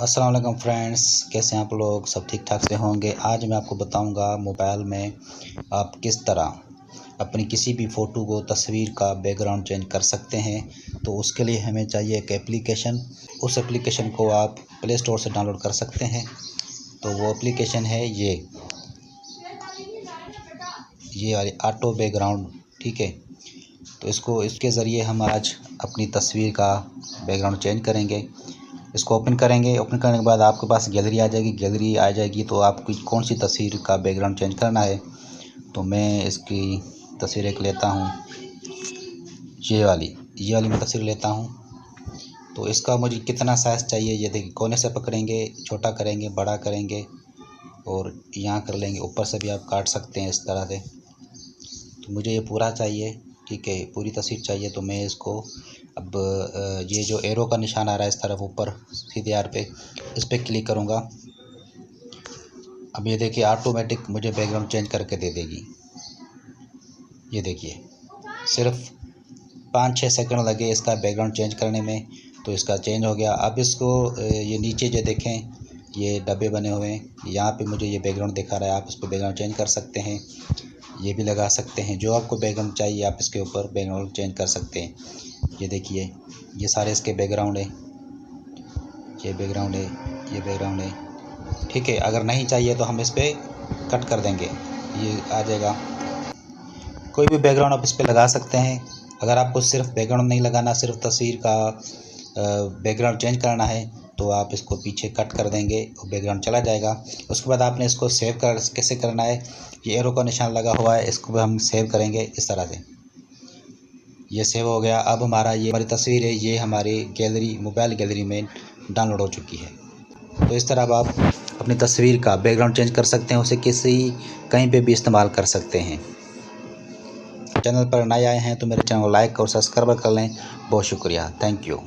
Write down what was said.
अस्सलाम वालेकुम फ्रेंड्स, कैसे हैं आप लोग। सब ठीक ठाक से होंगे। आज मैं आपको बताऊंगा मोबाइल में आप किस तरह अपनी किसी भी फ़ोटो को, तस्वीर का बैकग्राउंड चेंज कर सकते हैं। तो उसके लिए हमें चाहिए एक एप्लीकेशन। उस एप्लीकेशन को आप प्ले स्टोर से डाउनलोड कर सकते हैं। तो वो एप्लीकेशन है ये वाली ऑटो बैकग्राउंड। ठीक है, तो इसके ज़रिए हम आज अपनी तस्वीर का बैकग्राउंड चेंज करेंगे। इसको ओपन करेंगे। ओपन करने के बाद आपके पास गैलरी आ जाएगी। गैलरी आ जाएगी तो आपकी कौन सी तस्वीर का बैकग्राउंड चेंज करना है। तो मैं इसकी तस्वीर एक लेता हूँ, ये वाली मैं तस्वीर लेता हूँ। तो इसका मुझे कितना साइज़ चाहिए ये देखिए। कोने से पकड़ेंगे, छोटा करेंगे, बड़ा करेंगे और यहाँ कर लेंगे। ऊपर से भी आप काट सकते हैं इस तरह से। तो मुझे ये पूरा चाहिए, ठीक है, पूरी तस्वीर चाहिए। तो मैं इसको अब ये जो एरो का निशान आ रहा है इस तरफ ऊपर सीधे आर पे, इस पर क्लिक करूँगा। अब ये देखिए ऑटोमेटिक मुझे बैकग्राउंड चेंज करके दे देगी। ये देखिए सिर्फ 5-6 सेकंड लगे इसका बैकग्राउंड चेंज करने में, तो इसका चेंज हो गया। अब इसको ये नीचे जो देखें ये डब्बे बने हुए हैं, यहाँ पे मुझे ये बैकग्राउंड दिखा रहा है। आप इस पर बैकग्राउंड चेंज कर सकते हैं, ये भी लगा सकते हैं। जो आपको बैकग्राउंड चाहिए आप इसके ऊपर बैकग्राउंड चेंज कर सकते हैं। ये देखिए ये सारे इसके बैकग्राउंड है, ये बैकग्राउंड है, ये बैकग्राउंड है। ठीक है, अगर नहीं चाहिए तो हम इस पर कट कर देंगे, ये आ जाएगा। कोई भी बैकग्राउंड आप इस पर लगा सकते हैं। अगर आपको सिर्फ बैकग्राउंड नहीं लगाना, सिर्फ तस्वीर का बैकग्राउंड चेंज करना है तो आप इसको पीछे कट कर देंगे और बैकग्राउंड चला जाएगा। उसके बाद आपने इसको सेव कैसे करना है, ये एरो का निशान लगा हुआ है, इसको भी हम सेव करेंगे इस तरह से। ये सेव हो गया। अब ये हमारी तस्वीर है, ये हमारी गैलरी, मोबाइल गैलरी में डाउनलोड हो चुकी है। तो इस तरह अब आप अपनी तस्वीर का बैकग्राउंड चेंज कर सकते हैं, उसे कहीं पे भी इस्तेमाल कर सकते हैं। चैनल पर नए आए हैं तो मेरे चैनल को लाइक और सब्सक्राइब कर लें। बहुत शुक्रिया, थैंक यू।